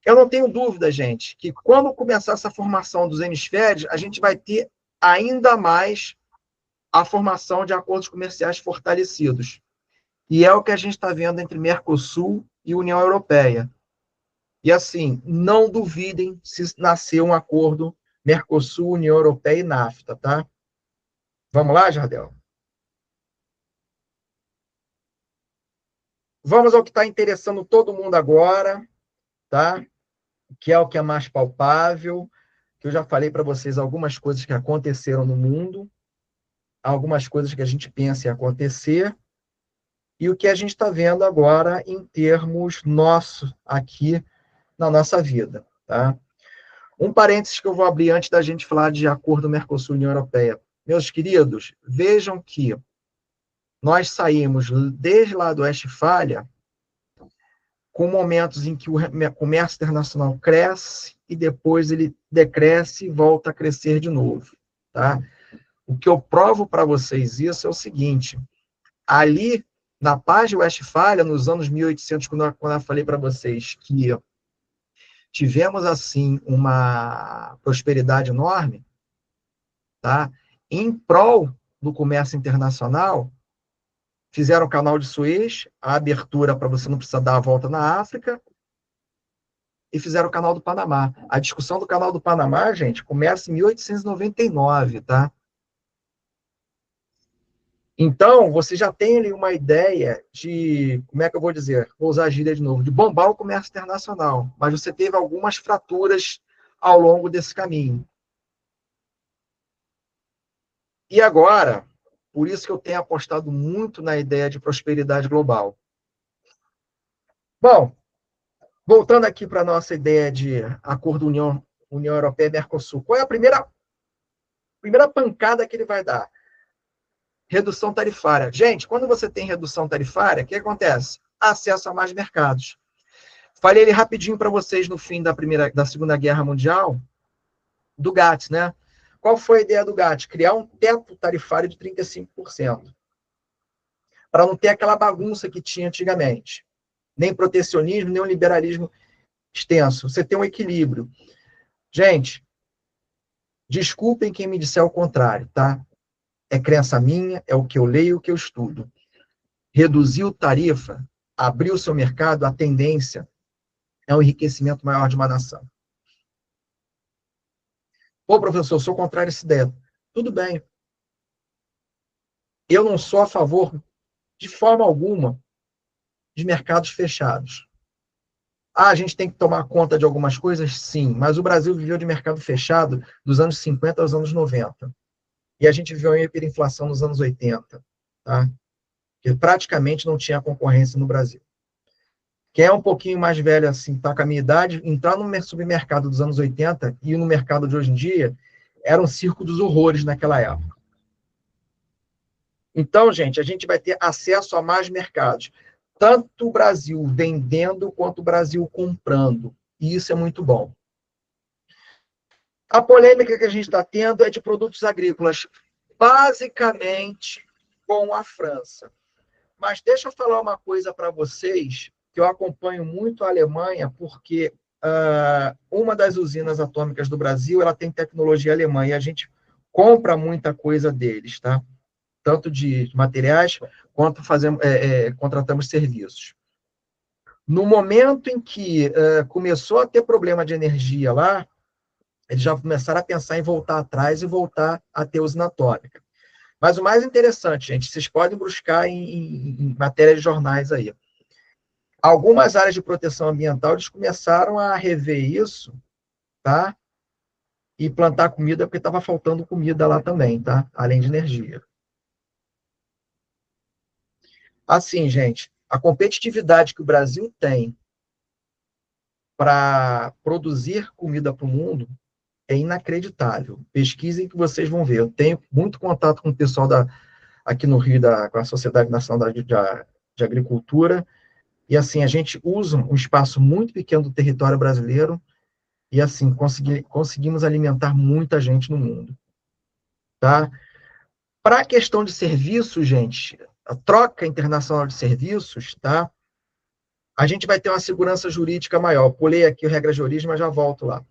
Eu não tenho dúvida, gente, que quando começar essa formação dos hemisférios, a gente vai ter ainda mais a formação de acordos comerciais fortalecidos. E é o que a gente está vendo entre Mercosul e União Europeia. E assim, não duvidem se nascer um acordo Mercosul, União Europeia e NAFTA, tá? Vamos lá, Jardel? Vamos ao que está interessando todo mundo agora, tá? Que é o que é mais palpável, que eu já falei para vocês algumas coisas que aconteceram no mundo, algumas coisas que a gente pensa em acontecer, e o que a gente está vendo agora em termos nossos aqui na nossa vida, tá? Um parênteses que eu vou abrir antes da gente falar de acordo Mercosul-União Europeia. Meus queridos, vejam que nós saímos desde lá do Westfália com momentos em que o comércio internacional cresce e depois ele decresce e volta a crescer de novo, tá? O que eu provo para vocês isso é o seguinte, ali na paz de Westfália, nos anos 1800, quando eu falei para vocês que tivemos, assim, uma prosperidade enorme, tá? Em prol do comércio internacional, fizeram o canal de Suez, a abertura para você não precisar dar a volta na África, e fizeram o canal do Panamá. A discussão do canal do Panamá, gente, começa em 1899, tá? Então, você já tem ali uma ideia de, como é que eu vou dizer? Vou usar a gíria de novo, de bombar o comércio internacional. Mas você teve algumas fraturas ao longo desse caminho. E agora, por isso que eu tenho apostado muito na ideia de prosperidade global. Bom, voltando aqui para a nossa ideia de acordo União Europeia e Mercosul, qual é a primeira pancada que ele vai dar? Redução tarifária. Gente, quando você tem redução tarifária, o que acontece? Acesso a mais mercados. Falei ele rapidinho para vocês no fim da Segunda Guerra Mundial, do GATT, né? Qual foi a ideia do GATT? Criar um teto tarifário de 35%, para não ter aquela bagunça que tinha antigamente. Nem protecionismo, nem um liberalismo extenso. Você tem um equilíbrio. Gente, desculpem quem me disser o contrário, tá? É crença minha, é o que eu leio, o que eu estudo. Reduziu tarifa, abriu o seu mercado, a tendência é um enriquecimento maior de uma nação. Pô, professor, eu sou contrário a essa ideia. Tudo bem. Eu não sou a favor, de forma alguma, de mercados fechados. A gente tem que tomar conta de algumas coisas? Sim, mas o Brasil viveu de mercado fechado dos anos 50 aos anos 90. E a gente viveu a hiperinflação nos anos 80, tá? Que praticamente não tinha concorrência no Brasil. Quem é um pouquinho mais velho, assim, tá com a minha idade, entrar no submercado dos anos 80 e no mercado de hoje em dia era um circo dos horrores naquela época. Então, gente, a gente vai ter acesso a mais mercados. Tanto o Brasil vendendo quanto o Brasil comprando. E isso é muito bom. A polêmica que a gente está tendo é de produtos agrícolas, basicamente com a França. Mas deixa eu falar uma coisa para vocês, que eu acompanho muito a Alemanha, porque uma das usinas atômicas do Brasil ela tem tecnologia alemã e a gente compra muita coisa deles, tá? Tanto de materiais quanto contratamos serviços. No momento em que começou a ter problema de energia lá, eles já começaram a pensar em voltar atrás e voltar a ter usina atômica. Mas o mais interessante, gente, vocês podem buscar em matérias de jornais aí. Algumas áreas de proteção ambiental, eles começaram a rever isso, tá? E plantar comida, porque estava faltando comida lá também, tá? Além de energia. Assim, gente, a competitividade que o Brasil tem para produzir comida para o mundo é inacreditável. Pesquisem que vocês vão ver. Eu tenho muito contato com o pessoal aqui no Rio, com a Sociedade Nacional de Agricultura, e assim, a gente usa um espaço muito pequeno do território brasileiro, e assim, conseguimos alimentar muita gente no mundo. Tá? Para a questão de serviços, gente, a troca internacional de serviços, tá? A gente vai ter uma segurança jurídica maior. Pulei aqui a regra de origem, mas já volto lá.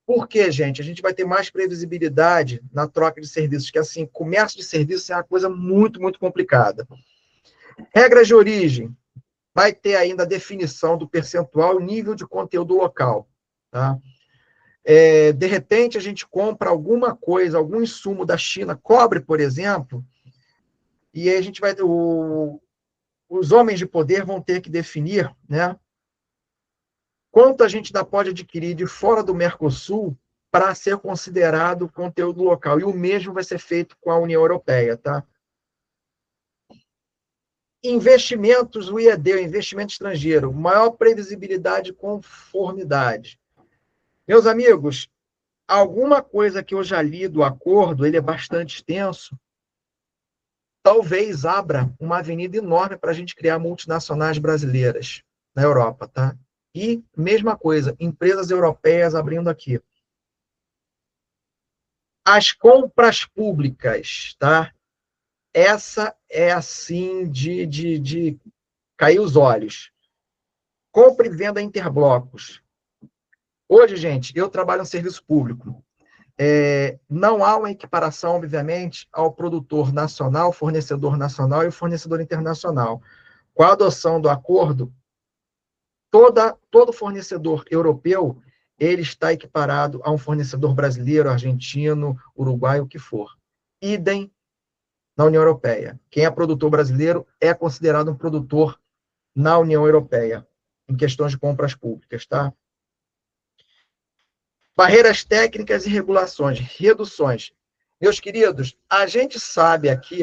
Por quê, gente? A gente vai ter mais previsibilidade na troca de serviços, que assim, comércio de serviços é uma coisa muito, muito complicada. Regras de origem, vai ter ainda a definição do percentual e nível de conteúdo local. Tá? De repente, a gente compra alguma coisa, algum insumo da China, cobre, por exemplo, e aí a gente vai ter os homens de poder vão ter que definir, né, quanto a gente ainda pode adquirir de fora do Mercosul para ser considerado conteúdo local. E o mesmo vai ser feito com a União Europeia, tá? Investimentos, o IED, o investimento estrangeiro, maior previsibilidade e conformidade. Meus amigos, alguma coisa que eu já li do acordo, ele é bastante extenso, talvez abra uma avenida enorme para a gente criar multinacionais brasileiras na Europa, tá? E, mesma coisa, empresas europeias abrindo aqui. As compras públicas, tá? Essa é assim de cair os olhos. Compra e venda interblocos. Hoje, gente, eu trabalho no serviço público. Não há uma equiparação, obviamente, ao produtor nacional, fornecedor nacional e o fornecedor internacional. Com a adoção do acordo, todo fornecedor europeu ele está equiparado a um fornecedor brasileiro, argentino, uruguaio, o que for. Idem na União Europeia. Quem é produtor brasileiro é considerado um produtor na União Europeia, em questões de compras públicas, tá? Barreiras técnicas e regulações, reduções. Meus queridos, a gente sabe aqui,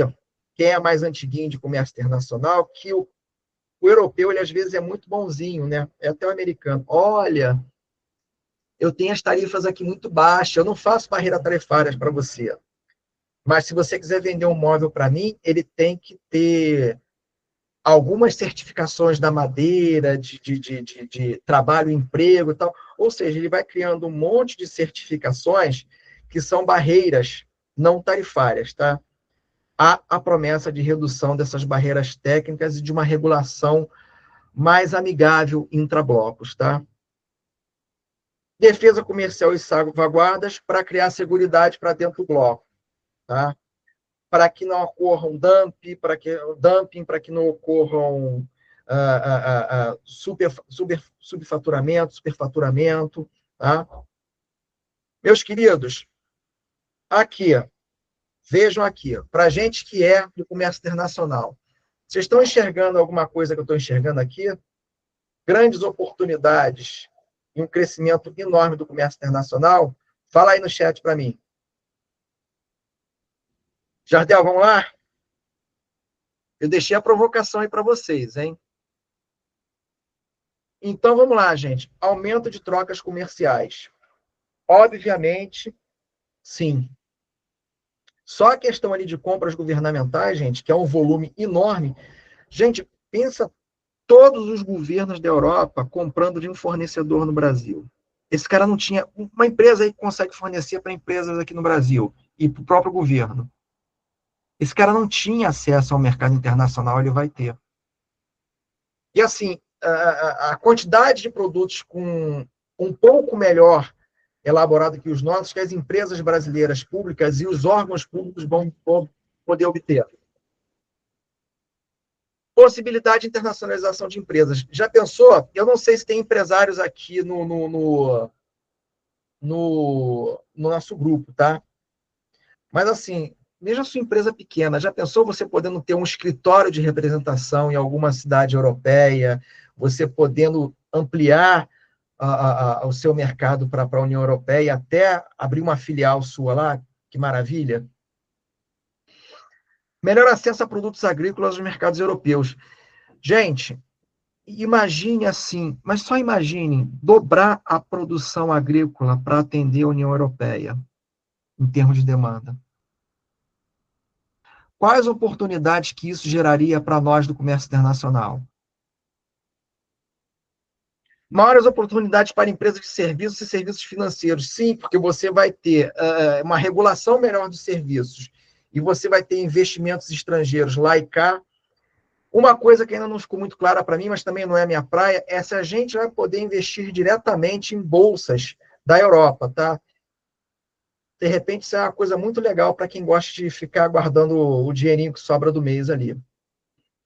quem é mais antiguinho de comércio internacional, que o europeu, ele às vezes é muito bonzinho, né? É até o americano. Olha, eu tenho as tarifas aqui muito baixas, eu não faço barreira tarifárias para você. Mas se você quiser vender um móvel para mim, ele tem que ter algumas certificações da madeira, de trabalho, emprego e tal. Ou seja, ele vai criando um monte de certificações que são barreiras não tarifárias, tá? Há a promessa de redução dessas barreiras técnicas e de uma regulação mais amigável intrablocos, tá? Defesa comercial e salvaguardas para criar seguridade para dentro do bloco, tá? Para que não ocorram dumping, para que não ocorram subfaturamento, superfaturamento, tá? Meus queridos, aqui, vejam aqui, para a gente que é do comércio internacional, Vocês estão enxergando alguma coisa que eu estou enxergando aqui? Grandes oportunidades e um crescimento enorme do comércio internacional? Fala aí no chat para mim. Jardel, vamos lá? Eu deixei a provocação aí para vocês, hein? Então, vamos lá, gente. Aumento de trocas comerciais. Obviamente, sim. Só a questão ali de compras governamentais, gente, que é um volume enorme. Gente, pensa todos os governos da Europa comprando de um fornecedor no Brasil. Esse cara não tinha... Uma empresa aí que consegue fornecer para empresas aqui no Brasil e para o próprio governo. Esse cara não tinha acesso ao mercado internacional, ele vai ter. E assim, a quantidade de produtos com um pouco melhor elaborado que os nossos, que as empresas brasileiras públicas e os órgãos públicos vão poder obter. Possibilidade de internacionalização de empresas. Já pensou? Eu não sei se tem empresários aqui no nosso grupo, tá? Mas assim, mesmo a sua empresa pequena, já pensou você podendo ter um escritório de representação em alguma cidade europeia, você podendo ampliar o seu mercado para a União Europeia e até abrir uma filial sua lá? Que maravilha! Melhor acesso a produtos agrícolas nos mercados europeus. Gente, imagine assim, mas só imagine dobrar a produção agrícola para atender a União Europeia, em termos de demanda. Quais oportunidades que isso geraria para nós do comércio internacional? Maiores oportunidades para empresas de serviços e serviços financeiros. Sim, porque você vai ter uma regulação melhor dos serviços e você vai ter investimentos estrangeiros lá e cá. Uma coisa que ainda não ficou muito clara para mim, mas também não é a minha praia, é se a gente vai poder investir diretamente em bolsas da Europa, tá? De repente, isso é uma coisa muito legal para quem gosta de ficar guardando o dinheirinho que sobra do mês ali.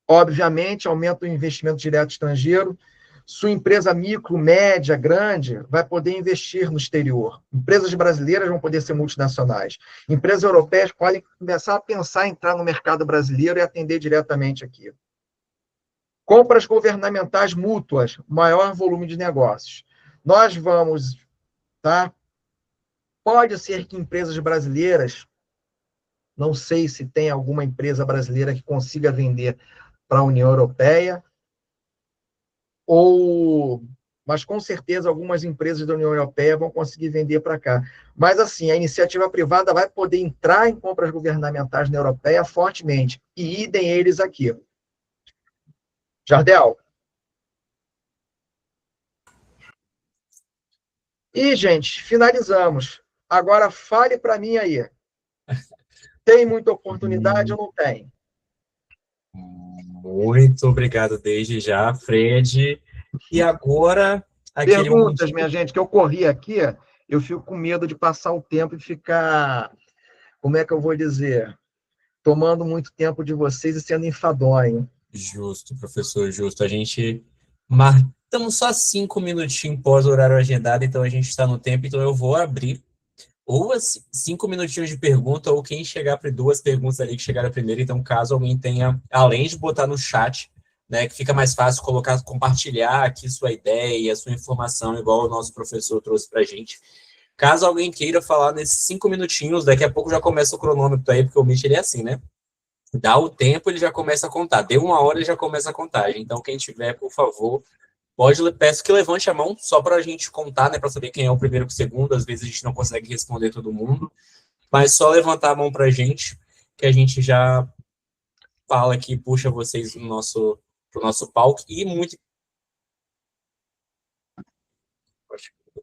Obviamente, aumenta o investimento direto estrangeiro. Sua empresa micro, média, grande, vai poder investir no exterior. Empresas brasileiras vão poder ser multinacionais. Empresas europeias podem começar a pensar em entrar no mercado brasileiro e atender diretamente aqui. Compras governamentais mútuas, maior volume de negócios. Nós vamos, tá? Pode ser que empresas brasileiras, não sei se tem alguma empresa brasileira que consiga vender para a União Europeia, mas com certeza algumas empresas da União Europeia vão conseguir vender para cá. Mas assim, a iniciativa privada vai poder entrar em compras governamentais na Europeia fortemente, e idem eles aqui. Jardel. E, gente, finalizamos. Agora fale para mim aí. Tem muita oportunidade ou não tem? Muito obrigado desde já, Fred. E agora... Perguntas, minha gente, que eu corri aqui, eu fico com medo de passar o tempo e ficar, como é que eu vou dizer, tomando muito tempo de vocês e sendo enfadonho. Justo, professor, justo. A gente estamos só 5 minutinhos pós o horário agendado, então a gente está no tempo, então eu vou abrir ou 5 minutinhos de pergunta, ou quem chegar para 2 perguntas ali que chegaram primeiro. Então, caso alguém tenha, além de botar no chat, né, que fica mais fácil colocar, compartilhar aqui sua ideia, sua informação, igual o nosso professor trouxe para a gente. Caso alguém queira falar nesses 5 minutinhos, daqui a pouco já começa o cronômetro aí, porque o Meet ele é assim, né? Dá o tempo, ele já começa a contar. Deu 1 hora, ele já começa a contagem. Então, quem tiver, por favor, peço que levante a mão, só para a gente contar, né, para saber quem é o primeiro e o segundo. Às vezes a gente não consegue responder todo mundo, mas só levantar a mão para a gente, que a gente já fala aqui, puxa vocês pro nosso palco. E muito...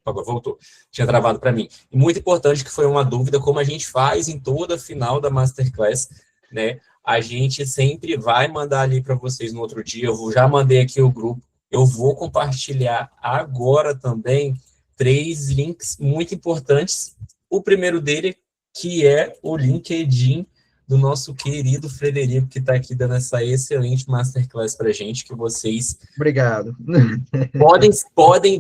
Agora voltou. Tinha travado para mim. E muito importante, que foi uma dúvida, como a gente faz em toda final da Masterclass, né? A gente sempre vai mandar ali para vocês no outro dia. Eu já mandei aqui o grupo. Eu vou compartilhar agora também 3 links muito importantes. O primeiro dele, que é o LinkedIn do nosso querido Frederico, que está aqui dando essa excelente Masterclass para a gente, que vocês... Obrigado.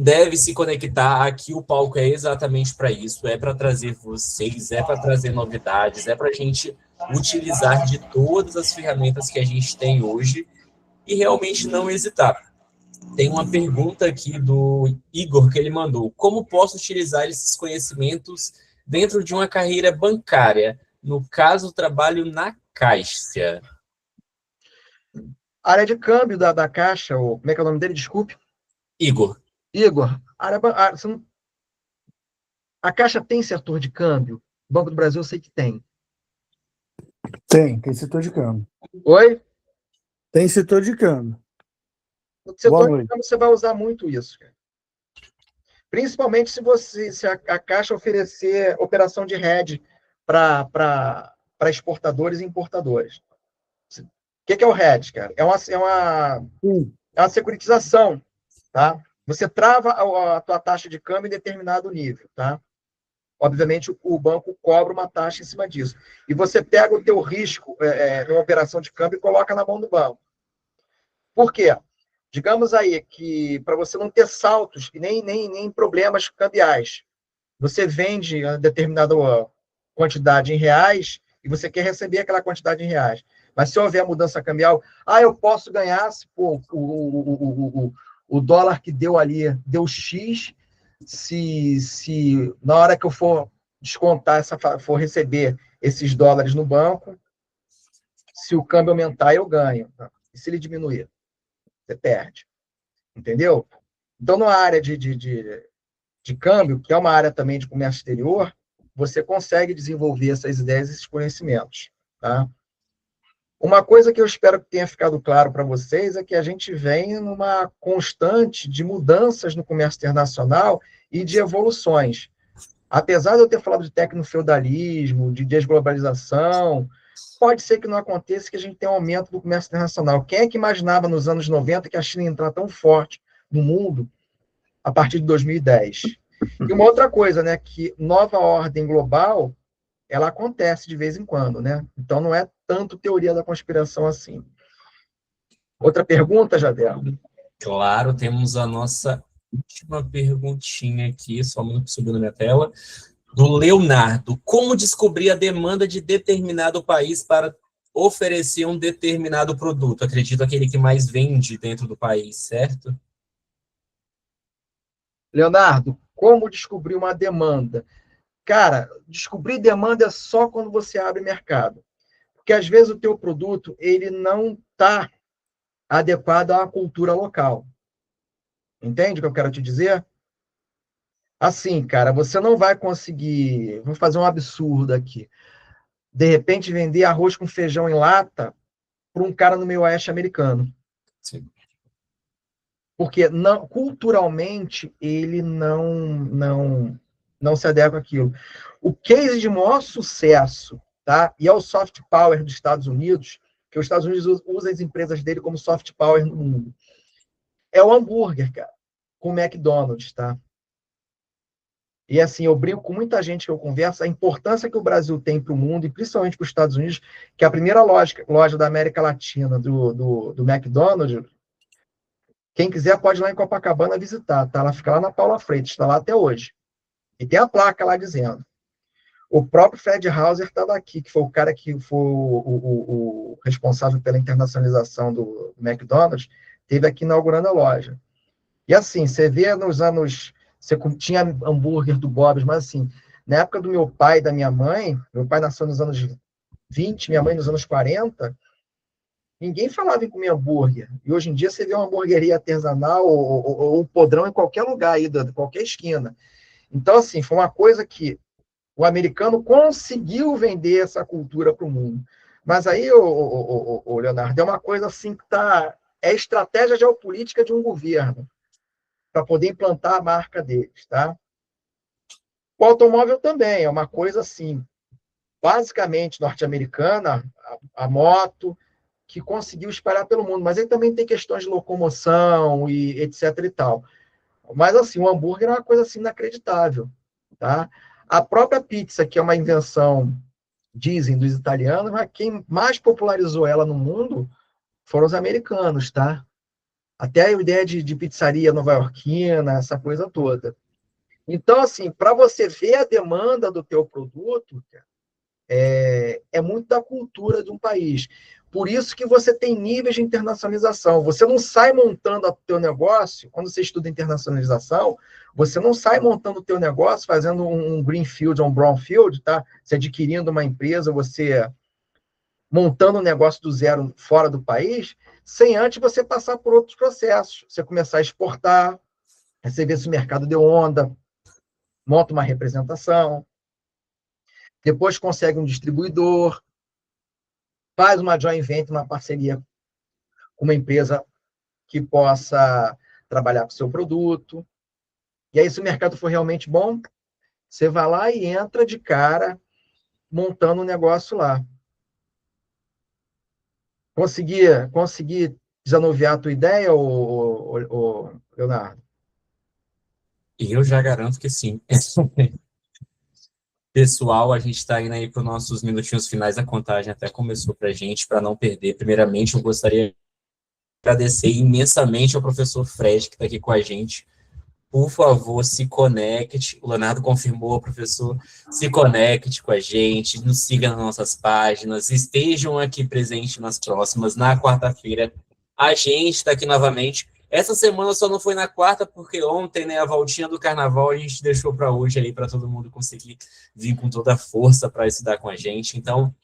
Devem se conectar. Aqui o palco é exatamente para isso, é para trazer vocês, é para trazer novidades, é para a gente utilizar de todas as ferramentas que a gente tem hoje e realmente não hesitar. Tem uma pergunta aqui do Igor que ele mandou: como posso utilizar esses conhecimentos dentro de uma carreira bancária? No caso, trabalho na Caixa. Área de câmbio da Caixa, ou como é que é o nome dele? Desculpe. Igor. Igor, a Caixa tem setor de câmbio? O Banco do Brasil eu sei que tem. Tem setor de câmbio. Oi? Tem setor de câmbio. No setor de câmbio você vai usar muito isso, cara. Principalmente se a Caixa oferecer operação de hedge para exportadores e importadores. O que é o hedge, cara? É uma securitização, tá? Você trava a tua taxa de câmbio em determinado nível, tá? Obviamente, o banco cobra uma taxa em cima disso. E você pega o teu risco numa operação de câmbio e coloca na mão do banco. Por quê? Digamos aí que para você não ter saltos e nem problemas cambiais, você vende uma determinada quantidade em reais e você quer receber aquela quantidade em reais. Mas se houver mudança cambial, eu posso ganhar se o dólar que deu ali deu X, se na hora que eu for descontar, for receber esses dólares no banco, se o câmbio aumentar, eu ganho. E se ele diminuir? Você perde. Entendeu? Então, na área de câmbio, que é uma área também de comércio exterior, você consegue desenvolver essas ideias e esses conhecimentos. Tá? Uma coisa que eu espero que tenha ficado claro para vocês é que a gente vem numa constante de mudanças no comércio internacional e de evoluções. Apesar de eu ter falado de tecnofeudalismo, de desglobalização, pode ser que não aconteça, que a gente tenha um aumento do comércio internacional. Quem é que imaginava nos anos 90 que a China ia entrar tão forte no mundo a partir de 2010? E uma outra coisa, né, que nova ordem global, ela acontece de vez em quando, né? Então não é tanto teoria da conspiração assim. Outra pergunta, Jadel? Claro, temos a nossa última perguntinha aqui, só um minuto subindo na minha tela, do Leonardo. Como descobrir a demanda de determinado país para oferecer um determinado produto? Acredito aquele que mais vende dentro do país, certo? Leonardo, como descobrir uma demanda? Cara, descobrir demanda é só quando você abre mercado. Porque às vezes o teu produto ele não está adequado à cultura local. Entende o que eu quero te dizer? Assim, cara, você não vai conseguir. Vou fazer um absurdo aqui. De repente, vender arroz com feijão em lata para um cara no meio oeste americano. Sim. Porque não, culturalmente ele não se adequa àquilo. O case de maior sucesso, tá? E é o soft power dos Estados Unidos, que os Estados Unidos usa as empresas dele como soft power no mundo. É o hambúrguer, cara, com o McDonald's, tá? E assim, eu brinco com muita gente que eu converso, a importância que o Brasil tem para o mundo, e principalmente para os Estados Unidos, que é a primeira loja da América Latina do McDonald's. Quem quiser pode ir lá em Copacabana visitar, tá? Ela fica lá na Paula Freitas, está lá até hoje. E tem a placa lá dizendo. O próprio Fred Hauser estava aqui, que foi o cara que foi o responsável pela internacionalização do McDonald's, esteve aqui inaugurando a loja. E assim, você vê nos anos... Você tinha hambúrguer do Bob's, mas assim, na época do meu pai e da minha mãe, meu pai nasceu nos anos 20, minha mãe nos anos 40, ninguém falava em comer hambúrguer. E hoje em dia você vê uma hamburgueria artesanal ou um podrão em qualquer lugar aí, de qualquer esquina. Então, assim, foi uma coisa que o americano conseguiu vender essa cultura para o mundo. Mas aí, o Leonardo, é uma coisa assim que é estratégia geopolítica de um governo para poder implantar a marca deles, tá? O automóvel também é uma coisa assim, basicamente norte-americana, a moto, que conseguiu espalhar pelo mundo, mas ele também tem questões de locomoção e etc e tal. Mas assim, o hambúrguer é uma coisa assim inacreditável, tá? A própria pizza, que é uma invenção, dizem, dos italianos, mas quem mais popularizou ela no mundo foram os americanos, tá? Até a ideia de pizzaria nova-iorquina, essa coisa toda. Então, assim, para você ver a demanda do teu produto, é é muito da cultura de um país. Por isso que você tem níveis de internacionalização. Você não sai montando o teu negócio, quando você estuda internacionalização, você não sai montando o teu negócio, fazendo um greenfield ou um brownfield, tá? Você adquirindo uma empresa, você montando um negócio do zero fora do país, sem antes você passar por outros processos. Você começar a exportar, você vê se o mercado deu onda, monta uma representação, depois consegue um distribuidor, faz uma joint venture, uma parceria com uma empresa que possa trabalhar com o seu produto. E aí, se o mercado for realmente bom, você vai lá e entra de cara montando um negócio lá. Consegui desanuviar a tua ideia, Leonardo? E eu já garanto que sim. Pessoal, a gente está indo aí para os nossos minutinhos finais, a contagem até começou para a gente, para não perder. Primeiramente, eu gostaria de agradecer imensamente ao professor Fred, que está aqui com a gente. Por favor, se conecte. O Leonardo confirmou, professor. Se conecte com a gente, nos siga nas nossas páginas, estejam aqui presentes nas próximas. Na quarta-feira, a gente está aqui novamente. Essa semana só não foi na quarta, porque ontem, né, a voltinha do carnaval, a gente deixou para hoje aí, para todo mundo conseguir vir com toda a força para estudar com a gente. Então,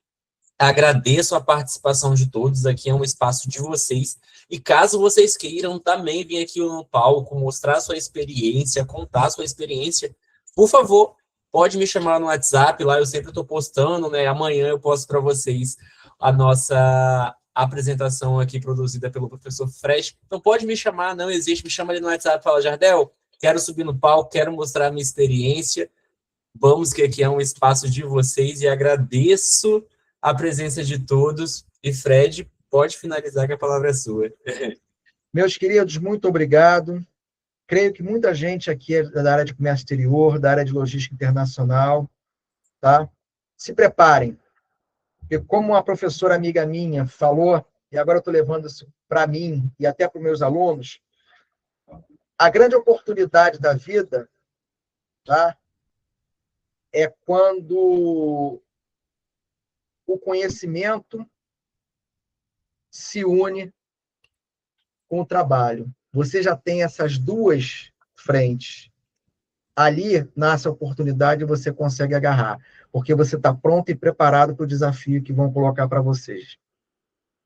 agradeço a participação de todos, aqui é um espaço de vocês, e caso vocês queiram também vir aqui no palco, mostrar sua experiência, contar sua experiência, por favor, pode me chamar no WhatsApp, lá eu sempre estou postando, né, amanhã eu posto para vocês a nossa apresentação aqui produzida pelo professor Fred, então pode me chamar, não existe, me chama ali no WhatsApp, fala, Jardel, quero subir no palco, quero mostrar a minha experiência, vamos que aqui é um espaço de vocês, e agradeço a presença de todos. E Fred, pode finalizar que a palavra é sua. Meus queridos, muito obrigado. Creio que muita gente aqui é da área de comércio exterior, da área de logística internacional, tá? Se preparem, porque como uma professora amiga minha falou, e agora eu estou levando isso para mim e até para os meus alunos, a grande oportunidade da vida, tá? É quando o conhecimento se une com o trabalho. Você já tem essas duas frentes. Ali nasce a oportunidade e você consegue agarrar, porque você está pronto e preparado para o desafio que vão colocar para vocês.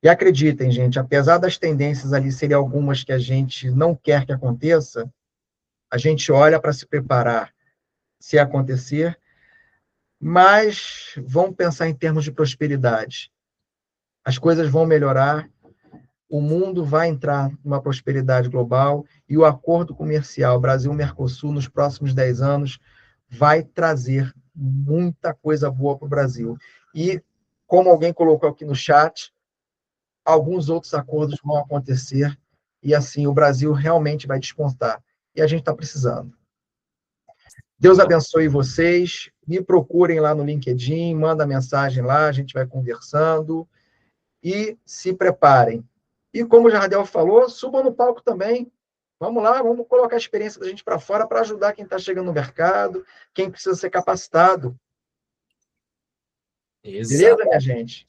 E acreditem, gente, apesar das tendências ali serem algumas que a gente não quer que aconteça, a gente olha para se preparar se acontecer, mas vamos pensar em termos de prosperidade. As coisas vão melhorar, o mundo vai entrar numa prosperidade global e o acordo comercial Brasil-Mercosul nos próximos 10 anos vai trazer muita coisa boa para o Brasil. E, como alguém colocou aqui no chat, alguns outros acordos vão acontecer e, assim, o Brasil realmente vai despontar. E a gente está precisando. Deus abençoe vocês. Me procurem lá no LinkedIn, manda mensagem lá, a gente vai conversando. E se preparem. E como o Jardel falou, subam no palco também. Vamos lá, vamos colocar a experiência da gente para fora para ajudar quem está chegando no mercado, quem precisa ser capacitado. Beleza, minha gente?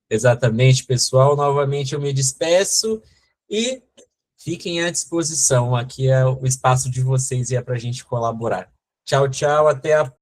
Exatamente, pessoal. Novamente eu me despeço e fiquem à disposição. Aqui é o espaço de vocês e é para a gente colaborar. Tchau, tchau. Até a